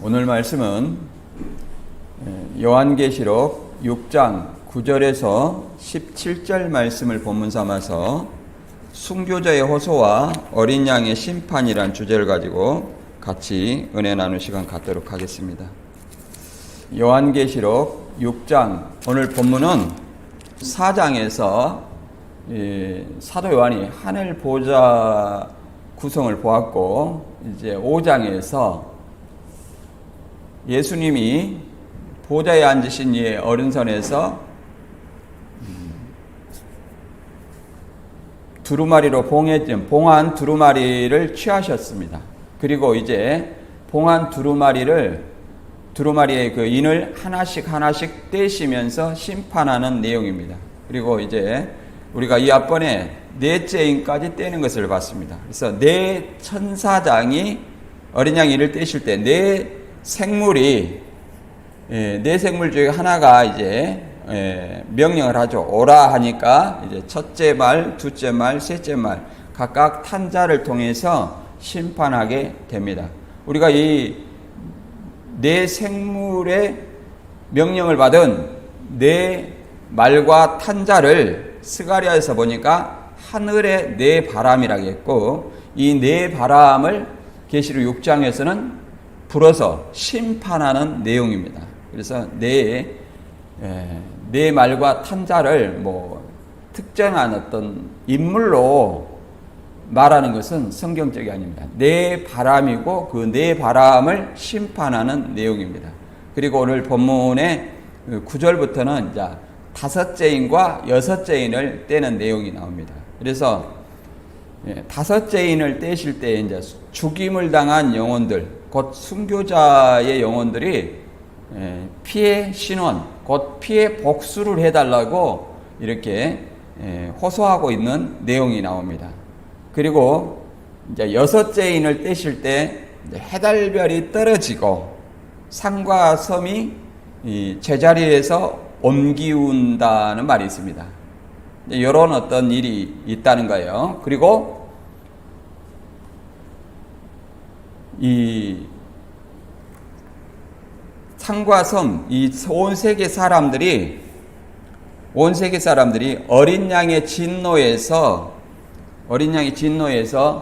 오늘 말씀은 요한계시록 6장 9절에서 17절 말씀을 본문 삼아서 순교자의 호소와 어린 양의 심판이란 주제를 가지고 같이 은혜 나누는 시간 갖도록 하겠습니다. 요한계시록 6장, 오늘 본문은 4장에서 사도 요한이 하늘 보좌 구성을 보았고, 이제 5장에서 예수님이 보좌에 앉으신 이의 어른선에서 두루마리로 봉한 두루마리를 취하셨습니다. 그리고 이제 봉한 두루마리의 그 인을 하나씩 떼시면서 심판하는 내용입니다. 그리고 이제 우리가 이 앞번에 넷째 인까지 떼는 것을 봤습니다. 그래서 네 천사장이 어린 양 인을 떼실 때 네 생물 중에 하나가 이제 명령을 하죠. 오라 하니까 이제 첫째 말, 둘째 말, 셋째 말 각각 탄자를 통해서 심판하게 됩니다. 우리가 이 네 생물의 명령을 받은 네 말과 탄자를 스가랴에서 보니까 하늘의 네 바람이라고 했고, 이 네 바람을 계시록 6장에서는 불어서 심판하는 내용입니다. 그래서 네 말과 탄자를 특정한 어떤 인물로 말하는 것은 성경적이 아닙니다. 네 바람이고 그 네 바람을 심판하는 내용입니다. 그리고 오늘 본문의 9절부터는 이제 다섯째 인과 여섯째 인을 떼는 내용이 나옵니다. 그래서 다섯째 인을 떼실 때 이제 죽임을 당한 영혼들, 곧 순교자의 영혼들이 피해 신원, 곧 피해 복수를 해달라고 이렇게 호소하고 있는 내용이 나옵니다. 그리고 이제 여섯째 인을 떼실 때 해달별이 떨어지고 산과 섬이 제자리에서 옮기운다는 말이 있습니다. 이런 어떤 일이 있다는 거예요. 그리고 이 산과 섬, 이 온 세계 사람들이 어린 양의 진노에서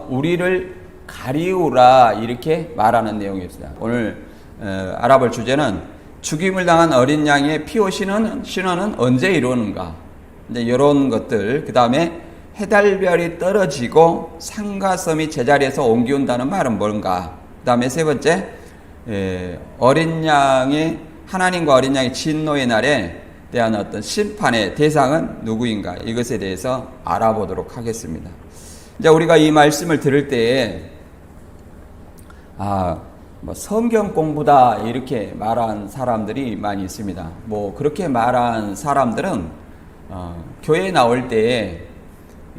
우리를 가리우라 이렇게 말하는 내용이었습니다. 오늘 알아볼 주제는 죽임을 당한 어린 양의 피오 신원은 언제 이루는가? 이제 이런 것들. 그 다음에 해달별이 떨어지고 산과 섬이 제자리에서 옮기운다는 말은 뭔가? 그 다음에 세 번째, 하나님과 어린 양의 진노의 날에 대한 어떤 심판의 대상은 누구인가? 이것에 대해서 알아보도록 하겠습니다. 이제 우리가 이 말씀을 들을 때에 성경 공부다 이렇게 말한 사람들이 많이 있습니다. 그렇게 말한 사람들은 교회에 나올 때에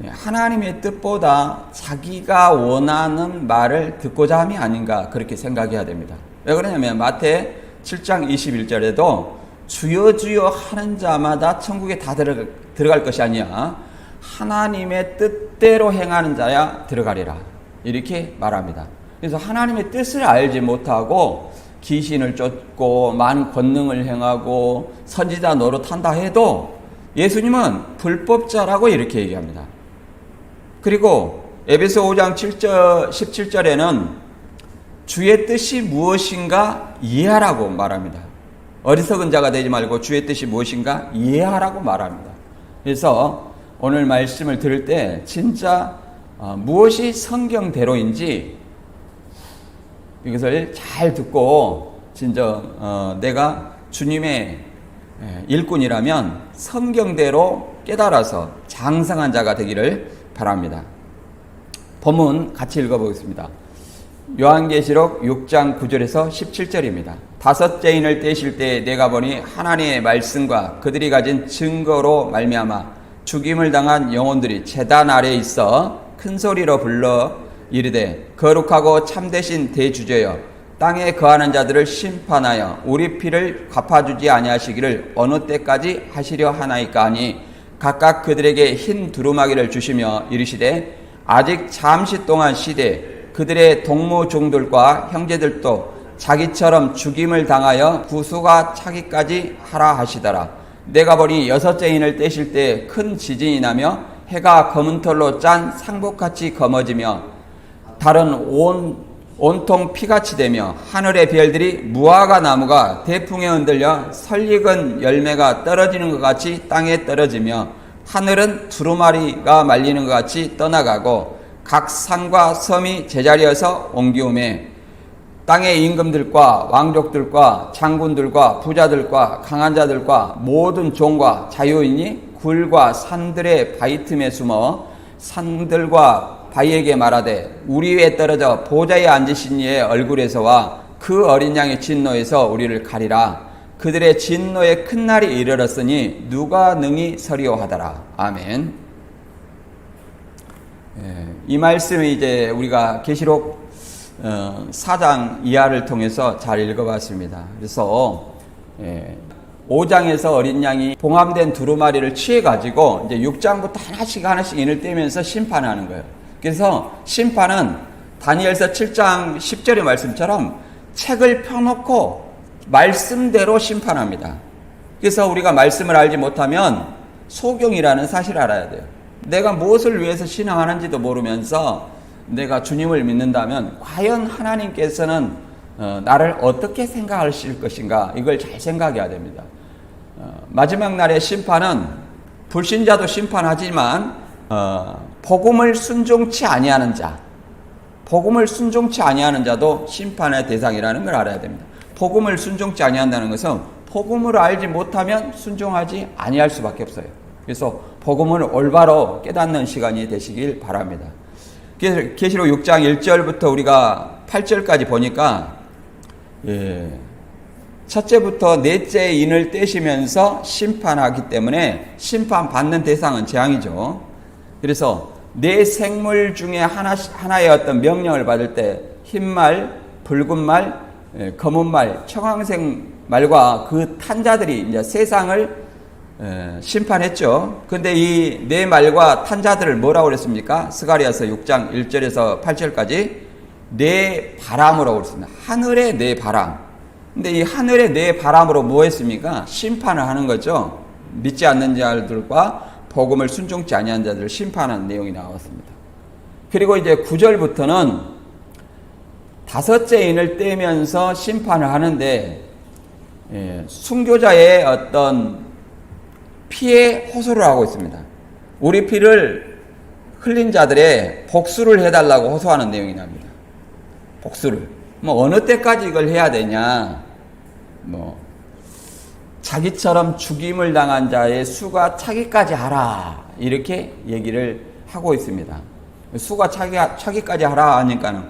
하나님의 뜻보다 자기가 원하는 말을 듣고자 함이 아닌가 그렇게 생각해야 됩니다. 왜 그러냐면 마태 7장 21절에도 주여 주여 하는 자마다 천국에 다 들어갈 것이 아니야 하나님의 뜻대로 행하는 자야 들어가리라 이렇게 말합니다. 그래서 하나님의 뜻을 알지 못하고 귀신을 쫓고 많은 권능을 행하고 선지자 노릇한다 해도 예수님은 불법자라고 이렇게 얘기합니다. 그리고 에베소 5장 17절에는 주의 뜻이 무엇인가 이해하라고 말합니다. 어리석은 자가 되지 말고 주의 뜻이 무엇인가 이해하라고 말합니다. 그래서 오늘 말씀을 들을 때 진짜 무엇이 성경대로인지 이것을 잘 듣고 진짜 내가 주님의 일꾼이라면 성경대로 깨달아서 장성한 자가 되기를 바랍니다. 본문 같이 읽어보겠습니다. 요한계시록 6장 9절에서 17절입니다. 다섯째 인을 떼실 때 내가 보니 하나님의 말씀과 그들이 가진 증거로 말미암아 죽임을 당한 영혼들이 제단 아래에 있어 큰 소리로 불러 이르되 거룩하고 참되신 대주제여 땅에 거하는 자들을 심판하여 우리 피를 갚아주지 아니하시기를 어느 때까지 하시려 하나이까 하니 각각 그들에게 흰 두루마기를 주시며 이르시되 아직 잠시 동안 쉬되 그들의 동무종들과 형제들도 자기처럼 죽임을 당하여 구수가 차기까지 하라 하시더라. 내가 보니 여섯째 인을 떼실 때 큰 지진이 나며 해가 검은 털로 짠 상복같이 검어지며 달은 온통 피같이 되며 하늘의 별들이 무화과 나무가 대풍에 흔들려 설익은 열매가 떨어지는 것 같이 땅에 떨어지며 하늘은 두루마리가 말리는 것 같이 떠나가고 각 산과 섬이 제자리에서 옮기우매 땅의 임금들과 왕족들과 장군들과 부자들과 강한 자들과 모든 종과 자유인이 굴과 산들의 바위 틈에 숨어 산들과 바위에게 말하되 우리 위에 떨어져 보좌에 앉으신 이의 얼굴에서와 그 어린 양의 진노에서 우리를 가리라. 그들의 진노의 큰 날이 이르렀으니 누가 능히 서리오하더라. 아멘. 이 말씀이 이제 우리가 계시록 4장 이하를 통해서 잘 읽어봤습니다. 그래서 5장에서 어린 양이 봉함된 두루마리를 취해가지고 이제 6장부터 하나씩 인을 떼면서 심판하는 거예요. 그래서 심판은 다니엘서 7장 10절의 말씀처럼 책을 펴놓고 말씀대로 심판합니다. 그래서 우리가 말씀을 알지 못하면 소경이라는 사실을 알아야 돼요. 내가 무엇을 위해서 신앙하는지도 모르면서 내가 주님을 믿는다면 과연 하나님께서는 나를 어떻게 생각하실 것인가, 이걸 잘 생각해야 됩니다. 마지막 날의 심판은 불신자도 심판하지만 복음을 순종치 아니하는 자, 복음을 순종치 아니하는 자도 심판의 대상이라는 걸 알아야 됩니다. 복음을 순종치 아니한다는 것은 복음을 알지 못하면 순종하지 아니할 수밖에 없어요. 그래서 복음을 올바로 깨닫는 시간이 되시길 바랍니다. 계시록 6장 1절부터 우리가 8절까지 보니까 첫째부터 넷째 인을 떼시면서 심판하기 때문에 심판받는 대상은 재앙이죠. 그래서 네 생물 중에 하나의 어떤 명령을 받을 때 흰말, 붉은 말, 검은 말, 청황색 말과 그 탄자들이 이제 세상을 심판했죠. 근데 이 네 말과 탄자들을 뭐라고 그랬습니까? 스가랴서 6장 1절에서 8절까지 네 바람으로 그랬습니다. 하늘의 네 바람. 근데 이 하늘의 네 바람으로 뭐 했습니까? 심판을 하는 거죠. 믿지 않는 자들과 복음을 순종치 아니한 자들을 심판하는 내용이 나왔습니다. 그리고 이제 9절부터는 다섯째 인을 떼면서 심판을 하는데 순교자의 어떤 피에 호소를 하고 있습니다. 우리 피를 흘린 자들의 복수를 해달라고 호소하는 내용이 납니다. 복수를. 어느 때까지 이걸 해야 되냐. 자기처럼 죽임을 당한 자의 수가 차기까지 하라. 이렇게 얘기를 하고 있습니다. 수가 차기까지 하라 하니까는,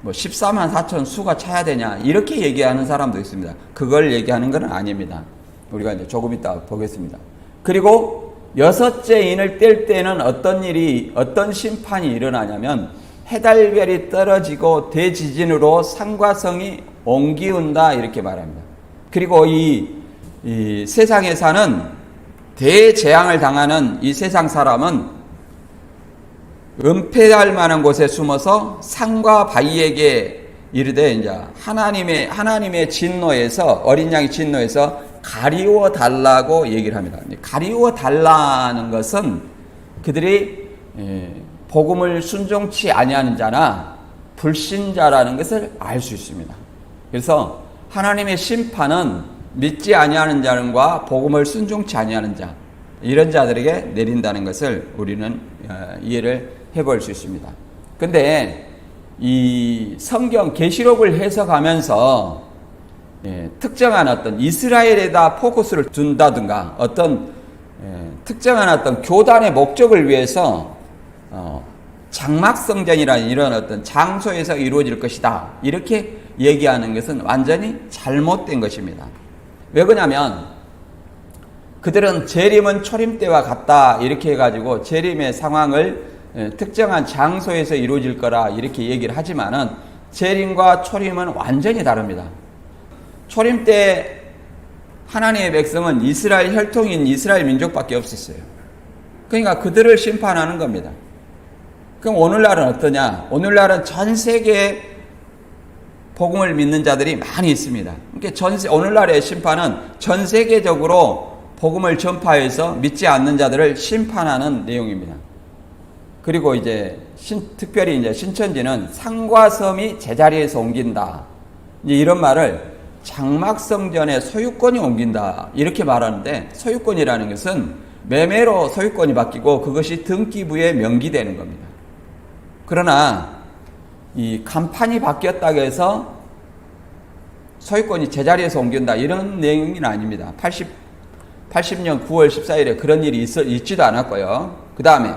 14만 4천 수가 차야 되냐. 이렇게 얘기하는 사람도 있습니다. 그걸 얘기하는 건 아닙니다. 우리가 이제 조금 이따 보겠습니다. 그리고 여섯째 인을 뗄 때는 어떤 심판이 일어나냐면, 해달별이 떨어지고 대지진으로 산과 성이 옮기운다. 이렇게 말합니다. 그리고 이 세상에 사는 대재앙을 당하는 이 세상 사람은 은폐할 만한 곳에 숨어서 산과 바위에게 이르되 이제 하나님의 진노에서, 어린 양의 진노에서 가리워 달라고 얘기를 합니다. 가리워 달라는 것은 그들이 복음을 순종치 아니하는 자나 불신자라는 것을 알 수 있습니다. 그래서 하나님의 심판은 믿지 아니하는 자들과 복음을 순종치 아니하는 자, 이런 자들에게 내린다는 것을 우리는 이해를 해볼 수 있습니다. 근데 이 성경 계시록을 해석하면서 특정한 어떤 이스라엘에다 포커스를 둔다든가 어떤 특정한 어떤 교단의 목적을 위해서 장막성전이라는 이런 어떤 장소에서 이루어질 것이다, 이렇게 얘기하는 것은 완전히 잘못된 것입니다. 왜 그러냐면 그들은 재림은 초림 때와 같다 이렇게 해가지고 재림의 상황을 특정한 장소에서 이루어질 거라 이렇게 얘기를 하지만은 재림과 초림은 완전히 다릅니다. 초림 때 하나님의 백성은 이스라엘 혈통인 이스라엘 민족밖에 없었어요. 그러니까 그들을 심판하는 겁니다. 그럼 오늘날은 어떠냐? 오늘날은 전 세계에 복음을 믿는 자들이 많이 있습니다. 그러니까 오늘날의 심판은 전 세계적으로 복음을 전파해서 믿지 않는 자들을 심판하는 내용입니다. 그리고 이제 특별히 이제 신천지는 상과 섬이 제자리에서 옮긴다. 이제 이런 말을 장막성전의 소유권이 옮긴다. 이렇게 말하는데, 소유권이라는 것은 매매로 소유권이 바뀌고 그것이 등기부에 명기되는 겁니다. 그러나 이 간판이 바뀌었다고 해서 소유권이 제자리에서 옮긴다, 이런 내용은 아닙니다. 80년 9월 14일에 그런 일이 있지도 않았고요. 그 다음에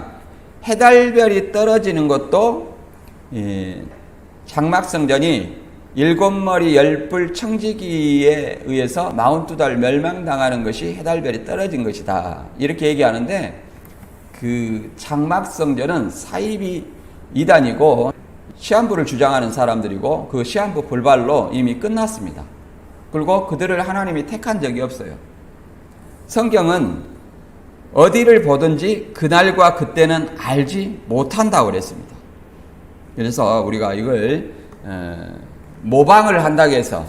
해달별이 떨어지는 것도 장막성전이 7머리 10뿔 청지기에 의해서 42달 멸망당하는 것이 해달별이 떨어진 것이다, 이렇게 얘기하는데, 그 장막성전은 사이비 이단이고 시한부를 주장하는 사람들이고 그 시한부 불발로 이미 끝났습니다. 그리고 그들을 하나님이 택한 적이 없어요. 성경은 어디를 보든지 그날과 그때는 알지 못한다고 그랬습니다. 그래서 우리가 이걸 모방을 한다고 해서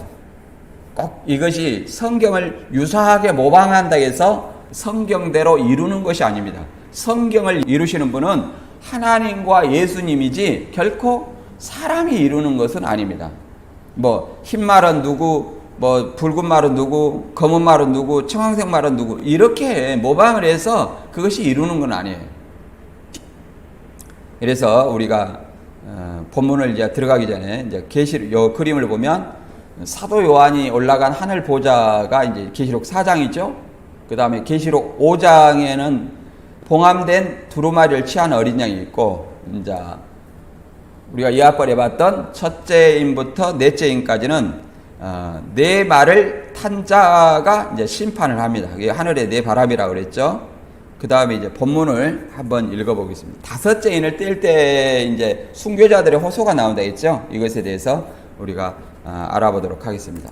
꼭 이것이 성경을 유사하게 모방한다고 해서 성경대로 이루는 것이 아닙니다. 성경을 이루시는 분은 하나님과 예수님이지 결코 사람이 이루는 것은 아닙니다. 뭐 흰 말은 누구, 뭐 붉은 말은 누구, 검은 말은 누구, 청황색 말은 누구, 이렇게 모방을 해서 그것이 이루는 건 아니에요. 그래서 우리가 본문을 이제 들어가기 전에 이제 계시록 요 그림을 보면 사도 요한이 올라간 하늘 보좌가 이제 계시록 4장이죠. 그 다음에 계시록 5장에는 봉함된 두루마리를 취한 어린 양이 있고, 이제 우리가 이합벌에 봤던 첫째 인부터 넷째 인까지는 네 말을 탄 자가 이제 심판을 합니다. 그게 하늘의 네 바람이라고 그랬죠. 그 다음에 이제 본문을 한번 읽어보겠습니다. 다섯째 인을 뗄 때 이제 순교자들의 호소가 나온다 했죠. 이것에 대해서 우리가 알아보도록 하겠습니다.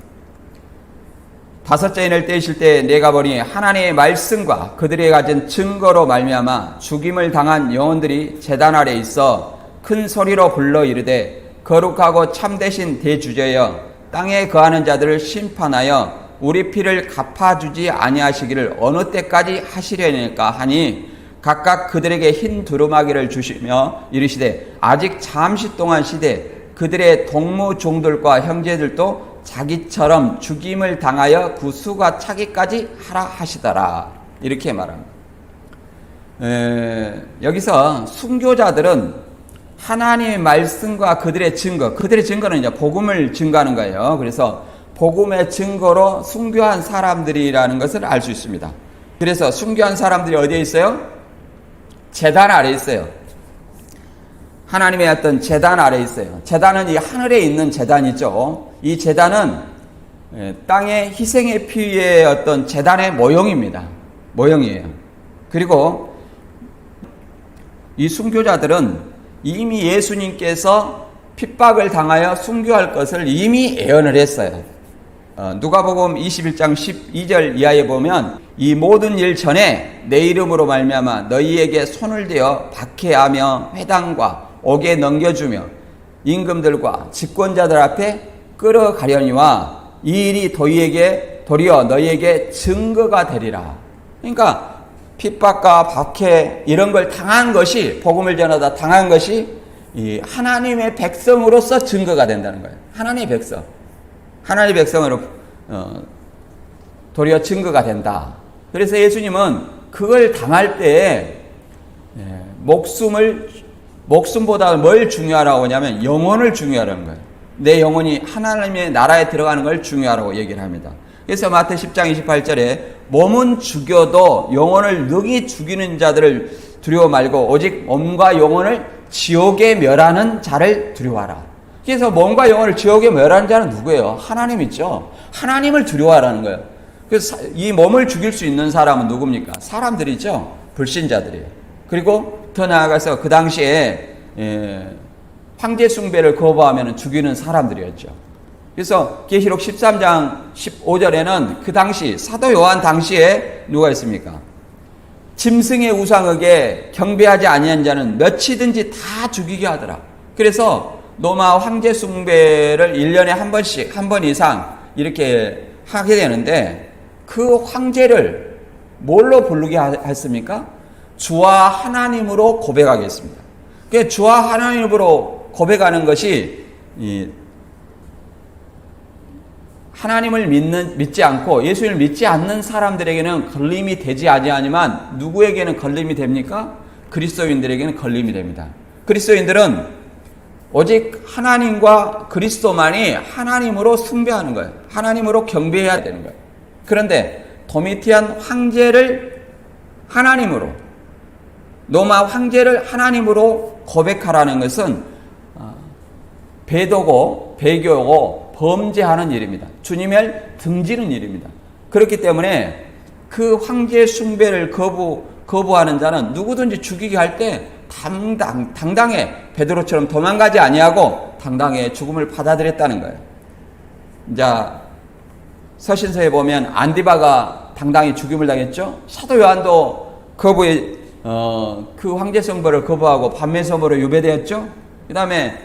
다섯째 인을 떼실 때 내가 보니 하나님의 말씀과 그들이 가진 증거로 말미암아 죽임을 당한 영혼들이 제단 아래 있어 큰 소리로 불러 이르되, 거룩하고 참되신 대주제여 땅에 거하는 자들을 심판하여 우리 피를 갚아주지 아니하시기를 어느 때까지 하시려니까 하니, 각각 그들에게 흰 두루마기를 주시며 이르시되 아직 잠시 동안 시되 그들의 동무 종들과 형제들도 자기처럼 죽임을 당하여 그 수가 차기까지 하라 하시더라, 이렇게 말합니다. 여기서 순교자들은 하나님의 말씀과 그들의 증거는 이제 복음을 증거하는 거예요. 그래서 복음의 증거로 순교한 사람들이라는 것을 알 수 있습니다. 그래서 순교한 사람들이 어디에 있어요? 제단 아래 있어요. 하나님의 어떤 제단 아래 있어요. 제단은 이 하늘에 있는 제단이죠. 이 제단은 땅의 희생의 피의 어떤 제단의 모형이에요. 그리고 이 순교자들은 이미 예수님께서 핍박을 당하여 순교할 것을 이미 예언을 했어요. 누가복음 21장 12절 이하에 보면, 이 모든 일 전에 내 이름으로 말미암아 너희에게 손을 대어 박해하며 회당과 옥에 넘겨주며 임금들과 집권자들 앞에 끌어가려니와 이 일이 도리어 너희에게 증거가 되리라. 그러니까 핍박과 박해 이런 걸 당한 것이, 복음을 전하다 당한 것이 이 하나님의 백성으로서 증거가 된다는 거예요. 하나님의 백성으로 도리어 증거가 된다. 그래서 예수님은 그걸 당할 때 목숨보다 뭘 중요하라고 하냐면 영혼을 중요하라는 거예요. 내 영혼이 하나님의 나라에 들어가는 걸 중요하라고 얘기를 합니다. 그래서 마태 10장 28절에 몸은 죽여도 영혼을 능히 죽이는 자들을 두려워 말고 오직 몸과 영혼을 지옥에 멸하는 자를 두려워하라. 그래서 몸과 영혼을 지옥에 멸하는 자는 누구예요? 하나님이죠. 하나님을 두려워하라는 거예요. 그래서 이 몸을 죽일 수 있는 사람은 누굽니까? 사람들이죠. 불신자들이에요. 그리고 더 나아가서 그 당시에 황제 숭배를 거부하면 죽이는 사람들이었죠. 그래서 계시록 13장 15절에는 그 당시 사도 요한 당시에 누가 있습니까? 짐승의 우상에게 경배하지 아니한 자는 몇이든지 다 죽이게 하더라. 그래서 로마 황제 숭배를 1년에 한 번 이상 이렇게 하게 되는데, 그 황제를 뭘로 부르게 했습니까? 주와 하나님으로 고백하겠습니다. 그러니까 주와 하나님으로 고백하는 것이 하나님을 믿지 않고 예수님을 믿지 않는 사람들에게는 걸림이 되지 아니하지만, 누구에게는 걸림이 됩니까? 그리스도인들에게는 걸림이 됩니다. 그리스도인들은 오직 하나님과 그리스도만이 하나님으로 숭배하는 거예요. 하나님으로 경배해야 되는 거예요. 그런데 도미티안 황제를 하나님으로, 로마 황제를 하나님으로 고백하라는 것은 배도고 배교고 범죄하는 일입니다. 주님을 등지는 일입니다. 그렇기 때문에 그 황제 숭배를 거부하는 자는 누구든지 죽이게 할 때 당당해, 베드로처럼 도망가지 아니하고 당당해 죽음을 받아들였다는 거예요. 이제 서신서에 보면 안디바가 당당히 죽임을 당했죠. 사도 요한도 그 황제 숭배를 거부하고 반매서보로 유배되었죠. 그 다음에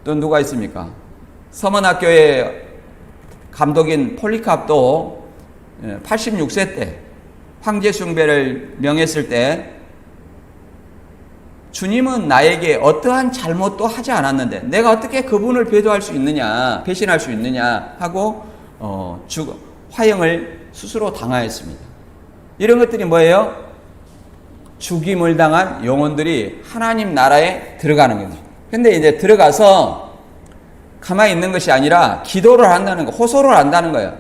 또 누가 있습니까? 서문학교의 감독인 폴리캅도 86세 때 황제 숭배를 명했을 때, 주님은 나에게 어떠한 잘못도 하지 않았는데 내가 어떻게 그분을 배신할 수 있느냐 하고 화형을 스스로 당하였습니다. 이런 것들이 뭐예요? 죽임을 당한 영혼들이 하나님 나라에 들어가는 거죠. 근데 이제 들어가서 가만히 있는 것이 아니라 기도를 한다는 거, 호소를 한다는 거예요.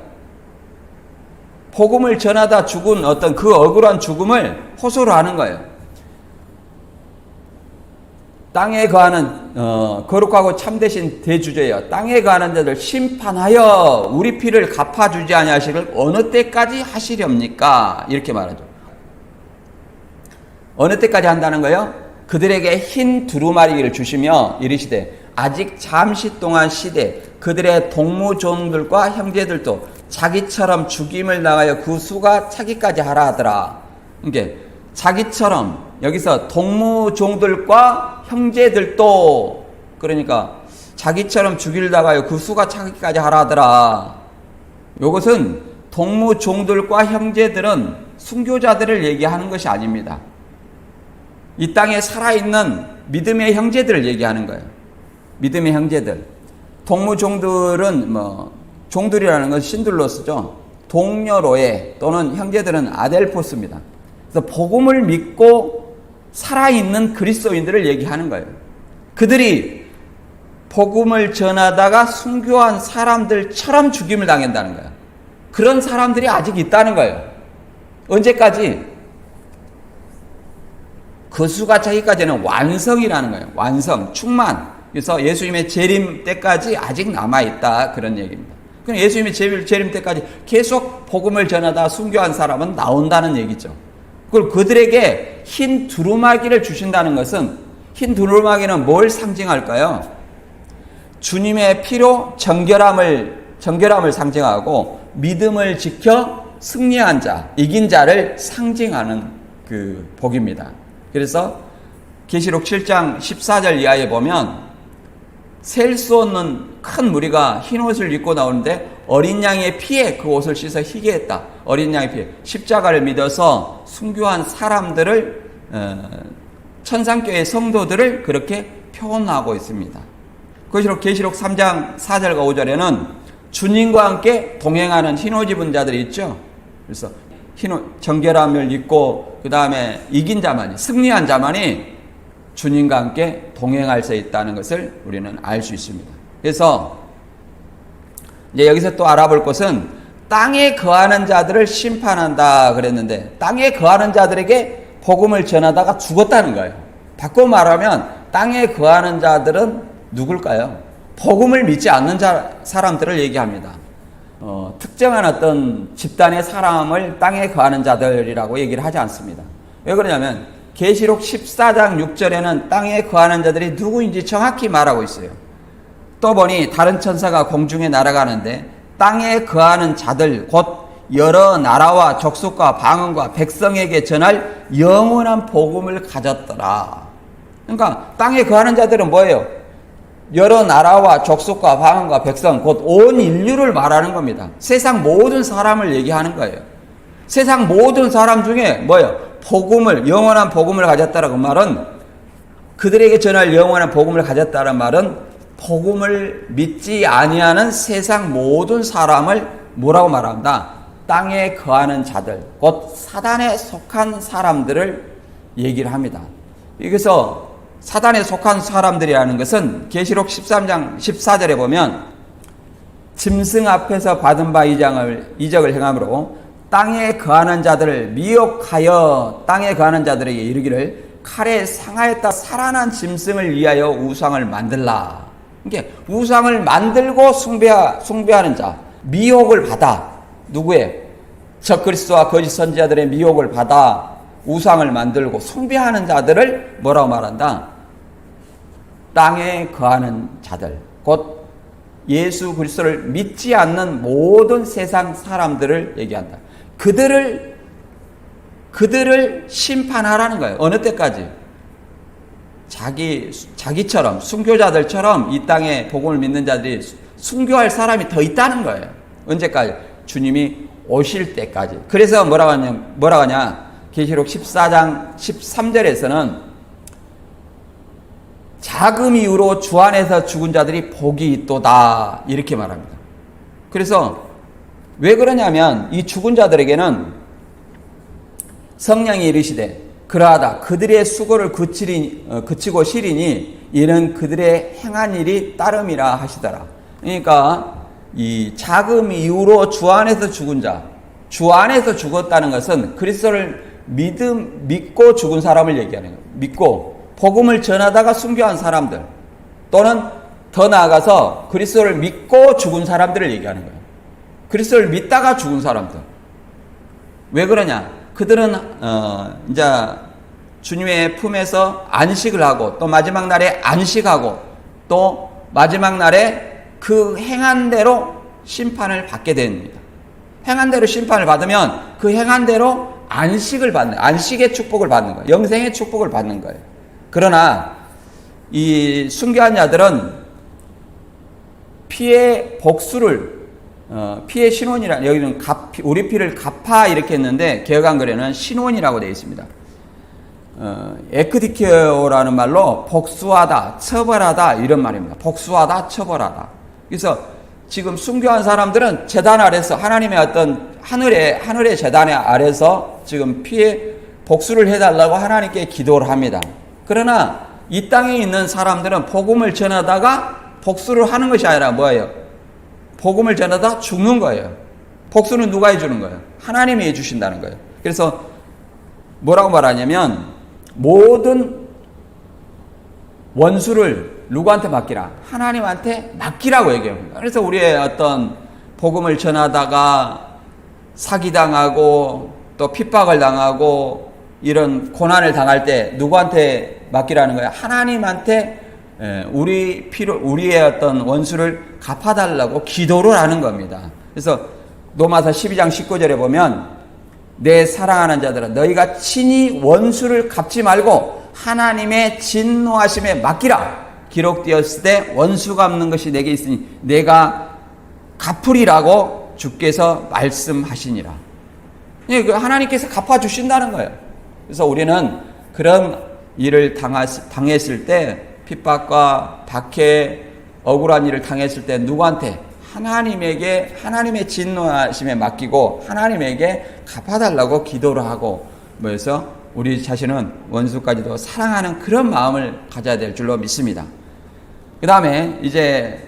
복음을 전하다 죽은 어떤 그 억울한 죽음을 호소를 하는 거예요. 땅에 거하는 거룩하고 참되신 대주제여, 땅에 거하는 자들 심판하여 우리 피를 갚아주지 아니하시길 어느 때까지 하시렵니까? 이렇게 말하죠. 어느 때까지 한다는 거예요? 그들에게 흰 두루마리를 주시며 이르시되 아직 잠시 동안 시대 그들의 동무종들과 형제들도 자기처럼 죽임을 당하여 그 수가 차기까지 하라 하더라. 이게 자기처럼, 여기서 동무종들과 형제들도, 그러니까 자기처럼 죽임을 당하여 그 수가 차기까지 하라 하더라. 이것은 동무종들과 형제들은 순교자들을 얘기하는 것이 아닙니다. 이 땅에 살아있는 믿음의 형제들을 얘기하는 거예요. 믿음의 형제들. 동무종들은 종들이라는 건 신들로스죠. 동료로에 또는 형제들은 아델포스입니다. 그래서 복음을 믿고 살아있는 그리스도인들을 얘기하는 거예요. 그들이 복음을 전하다가 순교한 사람들처럼 죽임을 당한다는 거예요. 그런 사람들이 아직 있다는 거예요. 언제까지? 그 수가 차기까지는 완성이라는 거예요. 완성, 충만. 그래서 예수님의 재림 때까지 아직 남아있다, 그런 얘기입니다. 그럼 예수님의 재림 때까지 계속 복음을 전하다 순교한 사람은 나온다는 얘기죠. 그리고 그들에게 흰 두루마기를 주신다는 것은, 흰 두루마기는 뭘 상징할까요? 주님의 피로 정결함을 상징하고 믿음을 지켜 승리한 자, 이긴 자를 상징하는 그 복입니다. 그래서 계시록 7장 14절 이하에 보면 셀 수 없는 큰 무리가 흰 옷을 입고 나오는데 어린 양의 피에 그 옷을 씻어 희게 했다. 어린 양의 피에 십자가를 믿어서 순교한 사람들을, 천상교회 성도들을 그렇게 표현하고 있습니다. 계시록 3장 4절과 5절에는 주님과 함께 동행하는 흰 옷 입은 자들이 있죠. 그래서 정결함을 입고 그 다음에 이긴 자만이, 승리한 자만이 주님과 함께 동행할 수 있다는 것을 우리는 알 수 있습니다. 그래서 이제 여기서 또 알아볼 것은 땅에 거하는 자들을 심판한다 그랬는데, 땅에 거하는 자들에게 복음을 전하다가 죽었다는 거예요. 바꿔 말하면 땅에 거하는 자들은 누굴까요? 복음을 믿지 않는 사람들을 얘기합니다. 특정한 어떤 집단의 사람을 땅에 거하는 자들이라고 얘기를 하지 않습니다. 왜 그러냐면 계시록 14장 6절에는 땅에 거하는 자들이 누구인지 정확히 말하고 있어요. 또 보니 다른 천사가 공중에 날아가는데 땅에 거하는 자들 곧 여러 나라와 족속과 방언과 백성에게 전할 영원한 복음을 가졌더라. 그러니까 땅에 거하는 자들은 뭐예요? 여러 나라와 족속과 방언과 백성, 곧 온 인류를 말하는 겁니다. 세상 모든 사람을 얘기하는 거예요. 세상 모든 사람 중에 뭐예요? 복음을, 영원한 복음을 가졌다라고 말은, 그들에게 전할 영원한 복음을 가졌다는 말은 복음을 믿지 아니하는 세상 모든 사람을 뭐라고 말합니다? 땅에 거하는 자들, 곧 사단에 속한 사람들을 얘기를 합니다. 여기서 사단에 속한 사람들이라는 것은 계시록 13장 14절에 보면 짐승 앞에서 받은 바 이적을 행함으로 땅에 거하는 자들을 미혹하여 땅에 거하는 자들에게 이르기를 칼에 상하였다 살아난 짐승을 위하여 우상을 만들라. 이게 우상을 만들고 숭배하는 자, 미혹을 받아 누구의? 적그리스도와 거짓 선지자들의 미혹을 받아 우상을 만들고 숭배하는 자들을 뭐라고 말한다? 땅에 거하는 자들, 곧 예수 그리스도를 믿지 않는 모든 세상 사람들을 얘기한다. 그들을 심판하라는 거예요. 어느 때까지? 자기처럼, 순교자들처럼 이 땅에 복음을 믿는 자들이 순교할 사람이 더 있다는 거예요. 언제까지? 주님이 오실 때까지. 그래서 뭐라고 하냐? 계시록 14장 13절에서는 자금 이후로 주 안에서 죽은 자들이 복이 있도다. 이렇게 말합니다. 그래서 왜 그러냐면 이 죽은 자들에게는 성령이 이르시되 그러하다 그들의 수고를 그치고 쉬리니 이는 그들의 행한 일이 따름이라 하시더라. 그러니까 이 자금 이후로 주 안에서 죽은 자, 주 안에서 죽었다는 것은 그리스도를 믿고 죽은 사람을 얘기하는 거예요. 믿고 복음을 전하다가 순교한 사람들, 또는 더 나아가서 그리스도를 믿고 죽은 사람들을 얘기하는 거예요. 그리스도를 믿다가 죽은 사람들. 왜 그러냐? 그들은 이제 주님의 품에서 안식을 하고 또 마지막 날에 안식하고 또 마지막 날에 그 행한 대로 심판을 받게 됩니다. 행한 대로 심판을 받으면 그 행한 대로 안식의 축복을 받는 거예요. 영생의 축복을 받는 거예요. 그러나 이 순교한 자들은 피의 복수를 피의 신원이라, 여기는 우리 피를 갚아 이렇게 했는데 개역한글에는 신원이라고 되어 있습니다. 에크디케오라는 말로 복수하다, 처벌하다 이런 말입니다. 복수하다, 처벌하다. 그래서 지금 순교한 사람들은 제단 아래서 하나님의 어떤 하늘의 제단 아래서 지금 피의 복수를 해달라고 하나님께 기도를 합니다. 그러나 이 땅에 있는 사람들은 복음을 전하다가 복수를 하는 것이 아니라 뭐예요? 복음을 전하다 죽는 거예요. 복수는 누가 해주는 거예요? 하나님이 해주신다는 거예요. 그래서 뭐라고 말하냐면 모든 원수를 누구한테 맡기라? 하나님한테 맡기라고 얘기합니다. 그래서 우리의 어떤 복음을 전하다가 사기당하고 또 핍박을 당하고 이런 고난을 당할 때 누구한테 맡기라는 거예요? 하나님한테 우리의 어떤 원수를 갚아달라고 기도를 하는 겁니다. 그래서 로마서 12장 19절에 보면 내 사랑하는 자들아 너희가 친히 원수를 갚지 말고 하나님의 진노하심에 맡기라. 기록되었을 때 원수 갚는 것이 내게 있으니 내가 갚으리라고 주께서 말씀하시니라. 하나님께서 갚아주신다는 거예요. 그래서 우리는 그런 일을 당했을 때 핍박과 박해, 억울한 일을 당했을 때 누구한테? 하나님에게, 하나님의 진노하심에 맡기고 하나님에게 갚아달라고 기도를 하고 뭐해서 우리 자신은 원수까지도 사랑하는 그런 마음을 가져야 될 줄로 믿습니다. 그 다음에 이제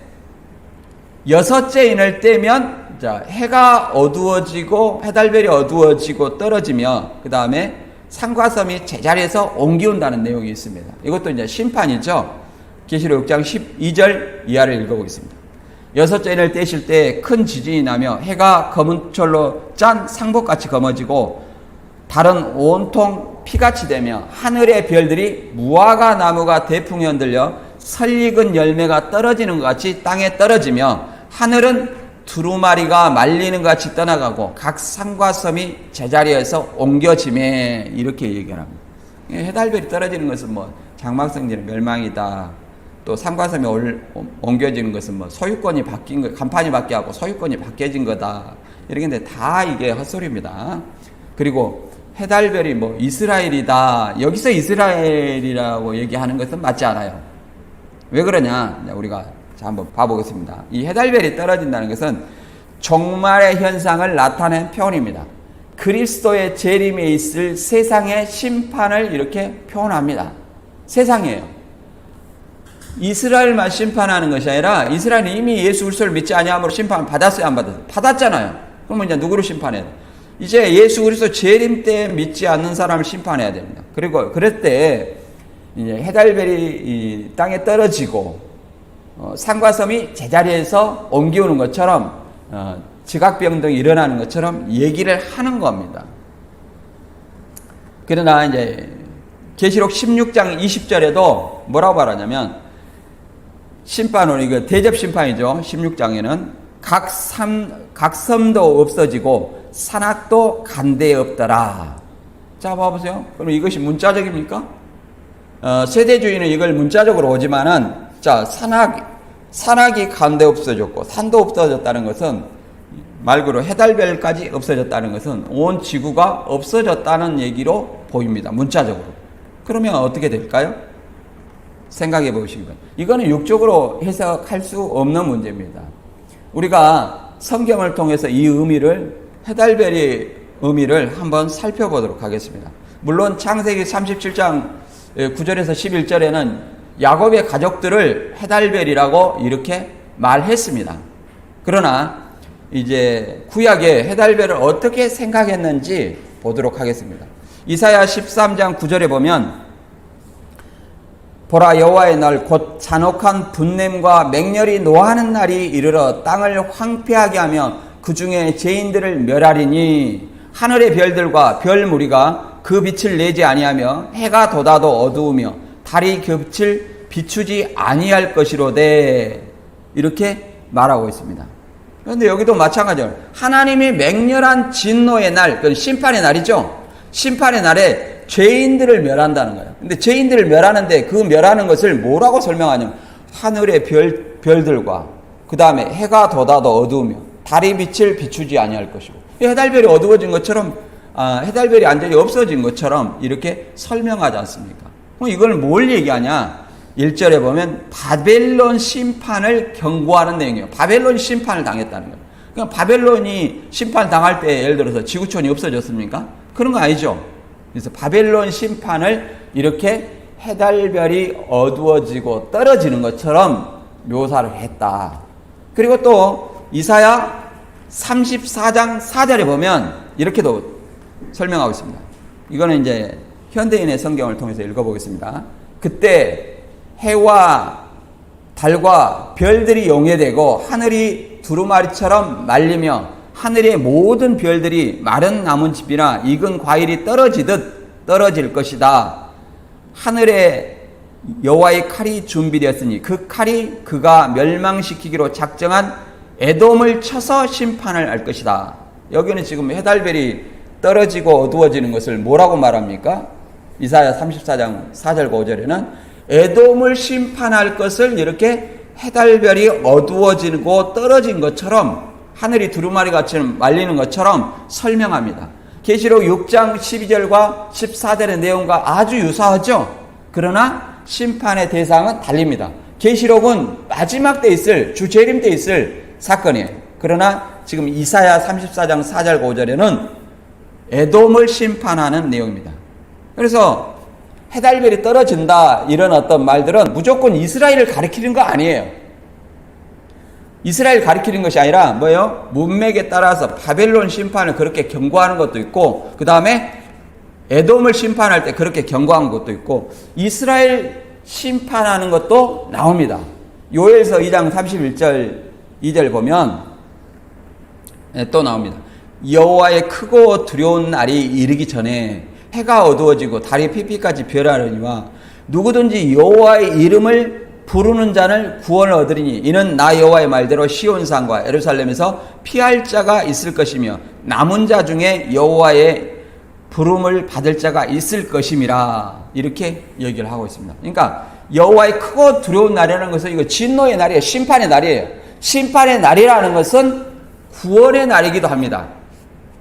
여섯째 인을 떼면 해가 어두워지고 해달별이 어두워지고 떨어지며 그 다음에 산과 섬이 제자리에서 옮기운다는 내용이 있습니다. 이것도 이제 심판이죠. 계시록 6장 12절 이하를 읽어보겠습니다. 여섯째 인을 떼실 때 큰 지진이 나며 해가 검은 철로 짠 상복같이 검어지고 달은 온통 피같이 되며 하늘의 별들이 무화과 나무가 대풍에 흔들려 설익은 열매가 떨어지는 것 같이 땅에 떨어지며 하늘은 두루마리가 말리는 것 같이 떠나가고 각 산과 섬이 제자리에서 옮겨지매 이렇게 얘기를 합니다. 해달별이 떨어지는 것은 뭐 장막성전의 멸망이다. 또 산과 섬이 옮겨지는 것은 뭐 소유권이 바뀐 거, 간판이 바뀌고 소유권이 바뀌어진 거다. 이렇게 다 이게 헛소리입니다. 그리고 해달별이 뭐 이스라엘이다. 여기서 이스라엘이라고 얘기하는 것은 맞지 않아요. 왜 그러냐? 우리가 한번 봐보겠습니다. 이 해달별이 떨어진다는 것은 종말의 현상을 나타낸 표현입니다. 그리스도의 재림에 있을 세상의 심판을 이렇게 표현합니다. 세상이에요. 이스라엘만 심판하는 것이 아니라 이스라엘은 이미 예수 그리스도를 믿지 아니함으로 심판을 받았어요, 안 받았어요? 받았잖아요. 그러면 이제 누구를 심판해야 돼요? 이제 예수 그리스도 재림 때 믿지 않는 사람을 심판해야 됩니다. 그리고 그럴 때 이제 해달별이 이 땅에 떨어지고 산과 섬이 제자리에서 옮기우는 것처럼 지각병 등이 일어나는 것처럼 얘기를 하는 겁니다. 그러나 이제 계시록 16장 20절에도 뭐라고 말하냐면 심판으로 이거 대접 심판이죠. 16장에는 각 섬도 없어지고 산악도 간대에 없더라. 자, 봐보세요. 그럼 이것이 문자적입니까? 세대주의는 이걸 문자적으로 오지만은 자, 산악이 간대 없어졌고 산도 없어졌다는 것은 말 그대로 해달별까지 없어졌다는 것은 온 지구가 없어졌다는 얘기로 보입니다. 문자적으로. 그러면 어떻게 될까요? 생각해 보시기 바랍니다. 이거는 육적으로 해석할 수 없는 문제입니다. 우리가 성경을 통해서 이 의미를 해달별의 의미를 한번 살펴보도록 하겠습니다. 물론 창세기 37장 9절에서 11절에는 야곱의 가족들을 해달별이라고 이렇게 말했습니다. 그러나 이제 구약의 해달별을 어떻게 생각했는지 보도록 하겠습니다. 이사야 13장 9절에 보면 보라 여호와의 날 곧 잔혹한 분냄과 맹렬히 노하는 날이 이르러 땅을 황폐하게 하며 그 중에 죄인들을 멸하리니 하늘의 별들과 별 무리가 그 빛을 내지 아니하며 해가 돋아도 어두우며 달이 겹칠 비추지 아니할 것이로되 이렇게 말하고 있습니다. 그런데 여기도 마찬가지로 하나님의 맹렬한 진노의 날, 그건 심판의 날이죠. 심판의 날에 죄인들을 멸한다는 거예요. 근데 죄인들을 멸하는데 그 멸하는 것을 뭐라고 설명하냐면 하늘의 별들과 그 다음에 해가 돋아도 어두우며 달이 빛을 비추지 아니할 것이고 해달별이 어두워진 것처럼 해달별이 완전히 없어진 것처럼 이렇게 설명하지 않습니까? 그럼 이걸 뭘 얘기하냐? 1절에 보면 바벨론 심판을 경고하는 내용이에요. 바벨론이 심판을 당했다는 거예요. 그러니까 바벨론이 심판당할 때 예를 들어서 지구촌이 없어졌습니까? 그런 거 아니죠. 그래서 바벨론 심판을 이렇게 해달별이 어두워지고 떨어지는 것처럼 묘사를 했다. 그리고 또 이사야 34장 4절에 보면 이렇게도 설명하고 있습니다. 이거는 이제 현대인의 성경을 통해서 읽어보겠습니다. 그때 해와 달과 별들이 용해되고 하늘이 두루마리처럼 말리며 하늘의 모든 별들이 마른 나뭇잎이나 익은 과일이 떨어지듯 떨어질 것이다. 하늘에 여호와의 칼이 준비되었으니 그 칼이 그가 멸망시키기로 작정한 에돔을 쳐서 심판을 할 것이다. 여기는 지금 해달별이 떨어지고 어두워지는 것을 뭐라고 말합니까? 이사야 34장 4절 5절에는 에돔을 심판할 것을 이렇게 해달별이 어두워지고 떨어진 것처럼 하늘이 두루마리같이 말리는 것처럼 설명합니다. 계시록 6장 12절과 14절의 내용과 아주 유사하죠. 그러나 심판의 대상은 달립니다. 계시록은 마지막 때 있을 주재림 때 있을 사건이에요. 그러나 지금 이사야 34장 4절 5절에는 에돔을 심판하는 내용입니다. 그래서 해달별이 떨어진다 이런 어떤 말들은 무조건 이스라엘을 가리키는 거 아니에요. 이스라엘 가리키는 것이 아니라 뭐예요? 문맥에 따라서 바벨론 심판을 그렇게 경고하는 것도 있고 그 다음에 에돔을 심판할 때 그렇게 경고한 것도 있고 이스라엘 심판하는 것도 나옵니다. 요엘서 2장 31절 2절 보면 또 나옵니다. 여호와의 크고 두려운 날이 이르기 전에 해가 어두워지고 달이 피피까지 별하려니와 누구든지 여호와의 이름을 부르는 자는 구원을 얻으리니 이는 나 여호와의 말대로 시온산과 예루살렘에서 피할 자가 있을 것이며 남은 자 중에 여호와의 부름을 받을 자가 있을 것임이라. 이렇게 얘기를 하고 있습니다. 그러니까 여호와의 크고 두려운 날이라는 것은 이거 진노의 날이에요. 심판의 날이에요. 심판의 날이라는 것은 구원의 날이기도 합니다.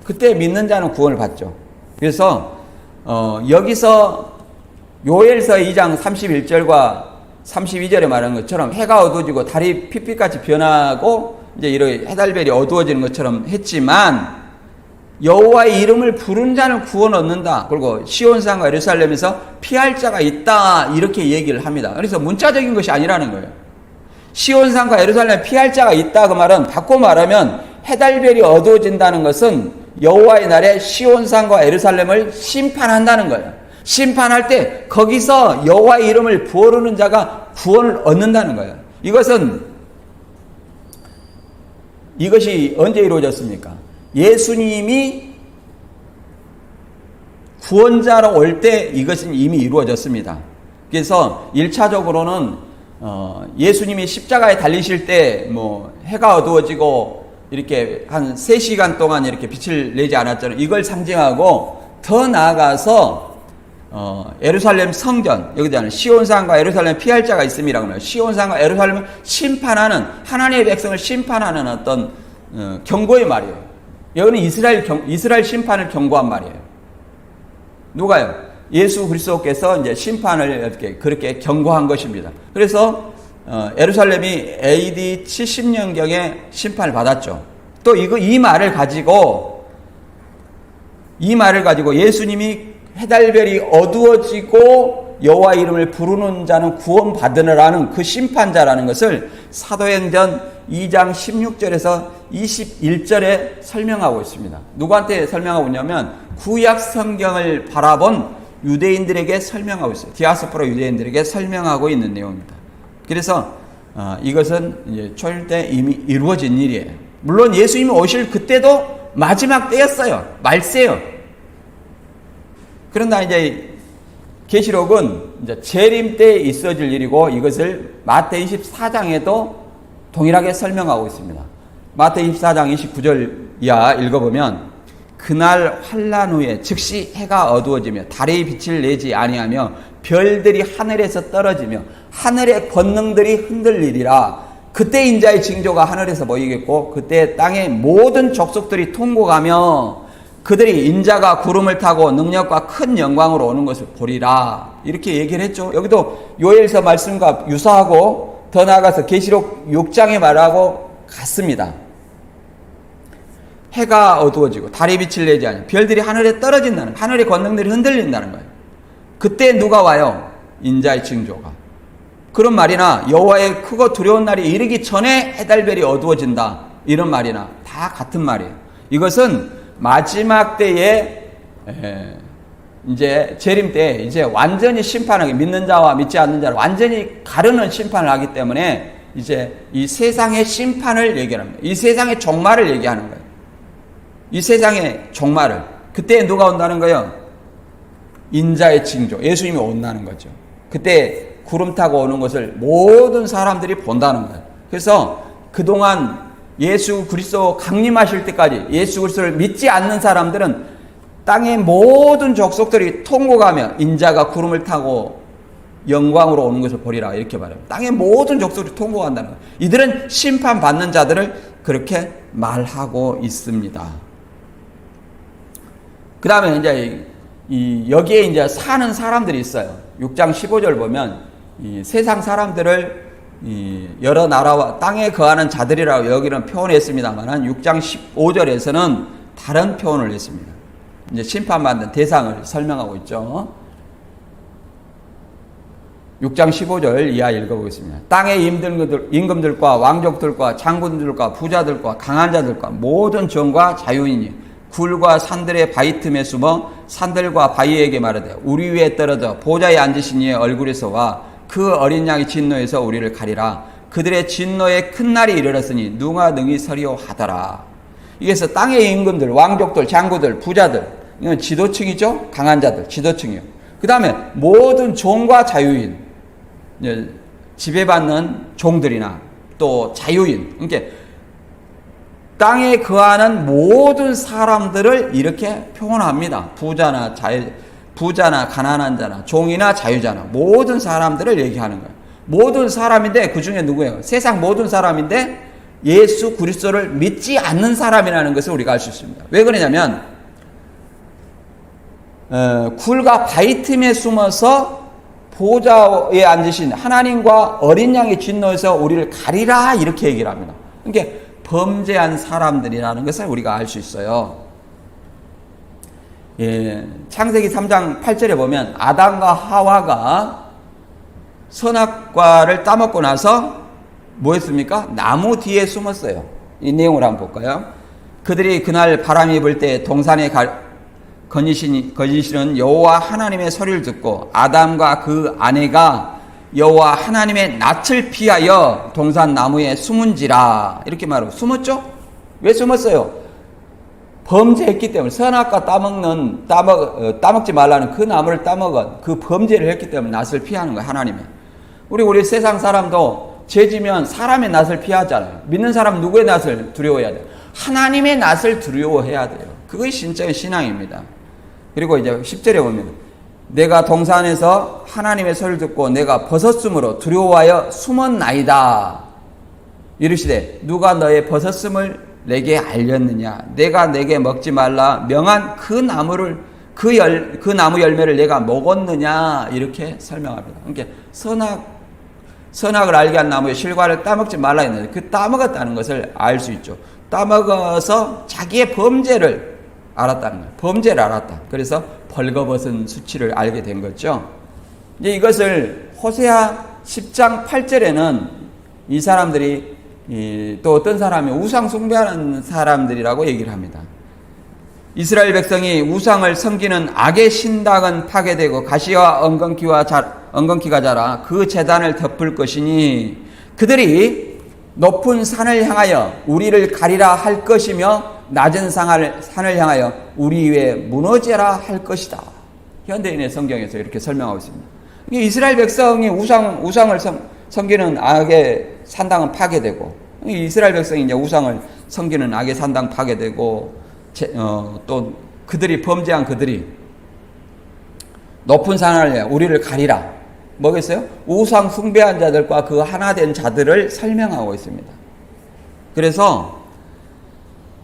그때 믿는 자는 구원을 받죠. 그래서 여기서 요엘서 2장 31절과 32절에 말한 것처럼 해가 어두워지고 달이 핏빛같이 변하고 이제 이렇게 해달별이 어두워지는 것처럼 했지만 여호와의 이름을 부른 자는 구원 얻는다. 그리고 시온산과 예루살렘에서 피할 자가 있다. 이렇게 얘기를 합니다. 그래서 문자적인 것이 아니라는 거예요. 시온산과 예루살렘에 피할 자가 있다. 그 말은 바꿔 말하면 해달별이 어두워진다는 것은 여호와의 날에 시온산과 예루살렘을 심판한다는 거예요. 심판할 때 거기서 여호와의 이름을 부르는 자가 구원을 얻는다는 거예요. 이것이 언제 이루어졌습니까? 예수님이 구원자로 올 때 이것은 이미 이루어졌습니다. 그래서 1차적으로는 예수님이 십자가에 달리실 때 해가 어두워지고 이렇게 한 3시간 동안 이렇게 빛을 내지 않았잖아요. 이걸 상징하고 더 나아가서 예루살렘 성전, 여기잖아요. 시온산과 예루살렘 피할 자가 있음이라고 해요. 시온산과 예루살렘을 심판하는, 하나님의 백성을 심판하는 어떤 경고의 말이에요. 여기는 이스라엘 심판을 경고한 말이에요. 누가요? 예수 그리스도께서 이제 심판을 그렇게 경고한 것입니다. 그래서 예루살렘이 AD 70년경에 심판을 받았죠. 또 이 말을 가지고 예수님이 해달별이 어두워지고 여호와 이름을 부르는 자는 구원받으라는 그 심판자라는 것을 사도행전 2장 16절에서 21절에 설명하고 있습니다. 누구한테 설명하고 있냐면 구약 성경을 바라본 유대인들에게 설명하고 있어요. 디아스포라 유대인들에게 설명하고 있는 내용입니다. 그래서 이것은 이제 초일 때 이미 이루어진 일이에요. 물론 예수님이 오실 그때도 마지막 때였어요. 말세요. 그러나 이제 계시록은 이제 재림 때 있어질 일이고 이것을 마태 24장에도 동일하게 설명하고 있습니다. 마태 24장 29절 이하 읽어보면 그날 환란 후에 즉시 해가 어두워지며 달이 빛을 내지 아니하며 별들이 하늘에서 떨어지며 하늘의 권능들이 흔들리리라. 그때 인자의 징조가 하늘에서 보이겠고 그때 땅의 모든 족속들이 통곡하며 그들이 인자가 구름을 타고 능력과 큰 영광으로 오는 것을 보리라. 이렇게 얘기를 했죠. 여기도 요엘서 말씀과 유사하고 더 나아가서 계시록 6장의 말하고 같습니다. 해가 어두워지고 달이 빛을 내지 않으며 별들이 하늘에 떨어진다는, 하늘의 권능들이 흔들린다는 거예요. 그때 누가 와요? 인자의 징조가. 그런 말이나 여호와의 크고 두려운 날이 이르기 전에 해달별이 어두워진다, 이런 말이나 다 같은 말이에요. 이것은 마지막 때에 이제 재림 때 이제 완전히 심판하게, 믿는 자와 믿지 않는 자를 완전히 가르는 심판을 하기 때문에 이제 이 세상의 심판을 얘기합니다. 이 세상의 종말을 얘기하는 거예요. 이 세상의 종말을. 그때 누가 온다는 거예요? 인자의 징조, 예수님이 온다는 거죠. 그때 구름 타고 오는 것을 모든 사람들이 본다는 거예요. 그래서 그동안 예수 그리스도 강림하실 때까지 예수 그리스도를 믿지 않는 사람들은 땅의 모든 족속들이 통곡하며 인자가 구름을 타고 영광으로 오는 것을 보리라, 이렇게 말해요. 땅의 모든 족속들이 통곡한다는 거예요. 이들은 심판받는 자들을 그렇게 말하고 있습니다. 그 다음에 이제 여기에 이제 사는 사람들이 있어요. 6장 15절 보면 이 세상 사람들을 여러 나라와 땅에 거하는 자들이라고 여기는 표현했습니다만 6장 15절에서는 다른 표현을 했습니다. 이제 심판받는 대상을 설명하고 있죠. 6장 15절 이하 읽어보겠습니다. 땅의 임금들과 왕족들과 장군들과 부자들과 강한 자들과 모든 종과 자유인이 굴과 산들의 바위 틈에 숨어 산들과 바위에게 말하되 우리 위에 떨어져 보좌에 앉으신 이의 얼굴에서 와 그 어린 양의 진노에서 우리를 가리라. 그들의 진노의 큰 날이 이르렀으니 누가 능히 서리오 하더라. 이게서 땅의 임금들, 왕족들, 장군들, 부자들, 이건 지도층이죠. 강한 자들, 지도층이요. 그 다음에 모든 종과 자유인, 지배받는 종들이나 또 자유인, 그러니까 땅에 거하는 모든 사람들을 이렇게 표현합니다. 부자나 가난한 자나 종이나 자유자나 모든 사람들을 얘기하는 거예요. 모든 사람인데 그 중에 누구예요? 세상 모든 사람인데 예수 그리스도를 믿지 않는 사람이라는 것을 우리가 알 수 있습니다. 왜 그러냐면 굴과 바위 틈에 숨어서 보좌에 앉으신 하나님과 어린 양의 진노에서 우리를 가리라 이렇게 얘기를 합니다. 그러니까 범죄한 사람들이라는 것을 우리가 알 수 있어요. 예, 창세기 3장 8절에 보면 아담과 하와가 선악과를 따먹고 나서 뭐 했습니까? 나무 뒤에 숨었어요. 이 내용을 한번 볼까요? 그들이 그날 바람이 불 때 동산에 거니시는 여호와 하나님의 소리를 듣고 아담과 그 아내가 여호와 하나님의 낯을 피하여 동산 나무에 숨은지라 이렇게 말하고 숨었죠? 왜 숨었어요? 범죄했기 때문에 선악과 따먹지 말라는 그 나무를 따먹은 그 범죄를 했기 때문에 낯을 피하는 거예요. 하나님의. 우리 세상 사람도 죄지면 사람의 낯을 피하잖아요. 믿는 사람은 누구의 낯을 두려워해야 돼요? 하나님의 낯을 두려워해야 돼요. 그것이 진짜의 신앙입니다. 그리고 이제 10절에 보면 내가 동산에서 하나님의 소리를 듣고 내가 벗었으므로 두려워하여 숨었나이다. 이르시되 누가 너의 벗었음을 내게 알렸느냐? 내가 내게 먹지 말라 명한 그 나무 열매를 내가 먹었느냐? 이렇게 설명합니다. 그러니까 선악을 알게 한 나무의 실과를 따먹지 말라 했는데 그 따먹었다는 것을 알 수 있죠. 따먹어서 자기의 범죄를 알았다는 거예요. 범죄를 알았다. 그래서 벌거벗은 수치를 알게 된 거죠. 이제 이것을 호세아 10장 8절에는 이 사람들이 또 어떤 사람이 우상 숭배하는 사람들이라고 얘기를 합니다. 이스라엘 백성이 우상을 섬기는 악의 신당은 파괴되고 가시와 엉겅퀴가 자라 그 제단을 덮을 것이니 그들이 높은 산을 향하여 우리를 가리라 할 것이며 낮은 산을 향하여 우리 위에 무너져라 할 것이다. 현대인의 성경에서 이렇게 설명하고 있습니다. 이스라엘 백성이 우상을 섬기는 악의 산당은 파괴되고 이스라엘 백성이 이제 우상을 섬기는 악의 산당 파괴되고 또 그들이 범죄한 그들이 높은 산을 향해 우리를 가리라. 뭐겠어요? 우상 숭배한 자들과 그 하나 된 자들을 설명하고 있습니다. 그래서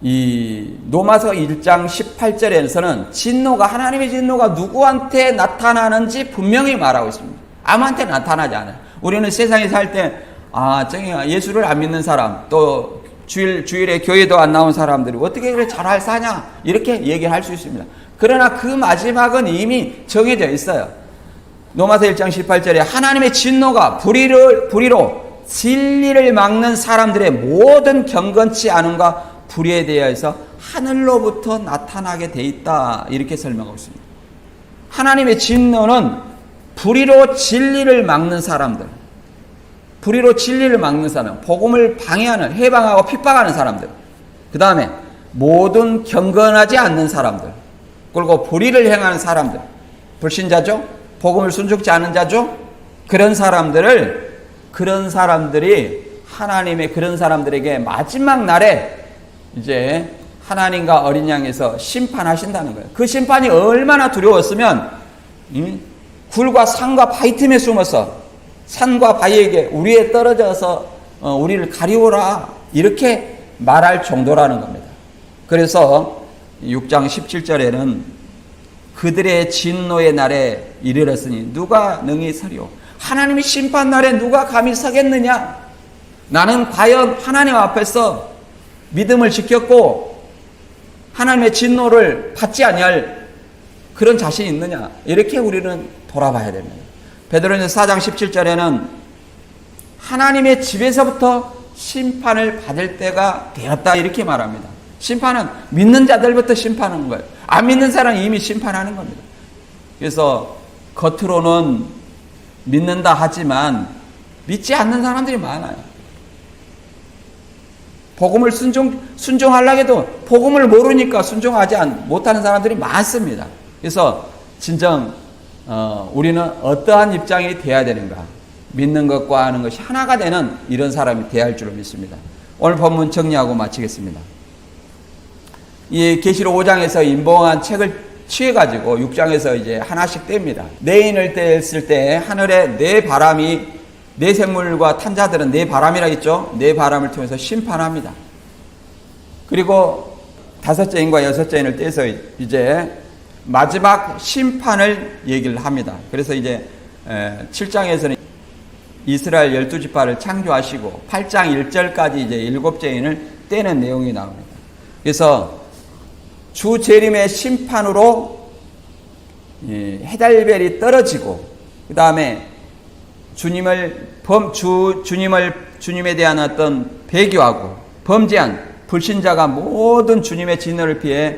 이 로마서 1장 18절에서는 하나님의 진노가 누구한테 나타나는지 분명히 말하고 있습니다. 아무한테 나타나지 않아요. 우리는 세상에 살 때 예수를 안 믿는 사람, 또 주일에 교회도 안 나온 사람들이 어떻게 그래 잘 사냐 이렇게 얘기할 수 있습니다. 그러나 그 마지막은 이미 정해져 있어요. 로마서 1장 18절에 하나님의 진노가 불의로 진리를 막는 사람들의 모든 경건치 않음과 불의에 대해서 하늘로부터 나타나게 돼 있다 이렇게 설명하고 있습니다. 하나님의 진노는 불의로 진리를 막는 사람들, 복음을 방해하는, 해방하고 핍박하는 사람들, 그 다음에 모든 경건하지 않는 사람들, 그리고 불의를 행하는 사람들, 불신자죠? 복음을 순종치 않는 자죠? 그런 사람들이 하나님의 그런 사람들에게 마지막 날에 이제 하나님과 어린 양에서 심판하신다는 거예요. 그 심판이 얼마나 두려웠으면 굴과 산과 바위 틈에 숨어서 산과 바위에게 우리에 떨어져서 우리를 가리우라 이렇게 말할 정도라는 겁니다. 그래서 6장 17절에는 그들의 진노의 날에 이르렀으니 누가 능히 서리오. 하나님의 심판 날에 누가 감히 서겠느냐. 나는 과연 하나님 앞에서 믿음을 지켰고 하나님의 진노를 받지 아니할 그런 자신이 있느냐. 이렇게 우리는 돌아봐야 됩니다. 베드로전서 4장 17절에는 하나님의 집에서부터 심판을 받을 때가 되었다 이렇게 말합니다. 심판은 믿는 자들부터 심판하는 거예요. 안 믿는 사람은 이미 심판하는 겁니다. 그래서 겉으로는 믿는다 하지만 믿지 않는 사람들이 많아요. 복음을 순종하려고 해도 복음을 모르니까 순종하지 못하는 사람들이 많습니다. 그래서 진정 우리는 어떠한 입장이 돼야 되는가? 믿는 것과 하는 것이 하나가 되는 이런 사람이 돼야 할 줄로 믿습니다. 오늘 본문 정리하고 마치겠습니다. 이 계시록 5장에서 인봉한 책을 취해가지고 6장에서 이제 하나씩 뗍니다. 네 인을 뗐을 때 하늘에 네 바람이, 네 생물과 탄자들은 네 바람이라 했죠. 네 바람을 통해서 심판합니다. 그리고 다섯째 인과 여섯째 인을 떼서 이제 마지막 심판을 얘기를 합니다. 그래서 이제 7장에서는 이스라엘 12지파를 창조하시고 8장 1절까지 이제 일곱째 인을 떼는 내용이 나옵니다. 그래서 주 재림의 심판으로 헤달벨이 떨어지고 그 다음에 주님에 대한 어떤 배교하고 범죄한 불신자가 모든 주님의 진노를 피해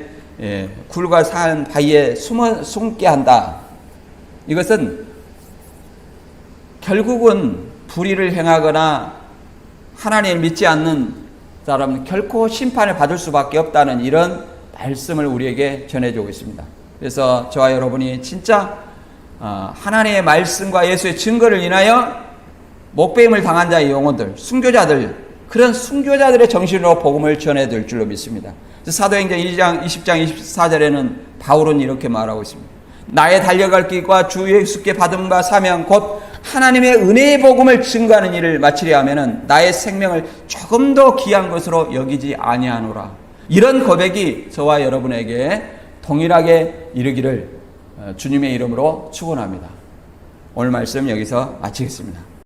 굴과 산 바위에 숨게 한다. 이것은 결국은 불의를 행하거나 하나님을 믿지 않는 사람은 결코 심판을 받을 수밖에 없다는 이런 말씀을 우리에게 전해주고 있습니다. 그래서 저와 여러분이 진짜 하나님의 말씀과 예수의 증거를 인하여 목배임을 당한 자의 영혼들, 순교자들, 그런 순교자들의 정신으로 복음을 전해드릴 줄로 믿습니다. 사도행전 2장 20장 24절에는 바울은 이렇게 말하고 있습니다. 나의 달려갈 길과 주 예수께 받은 바 사명 곧 하나님의 은혜의 복음을 증거하는 일을 마치려 하면은 나의 생명을 조금 더 귀한 것으로 여기지 아니하노라. 이런 고백이 저와 여러분에게 동일하게 이르기를 주님의 이름으로 축원합니다. 오늘 말씀 여기서 마치겠습니다.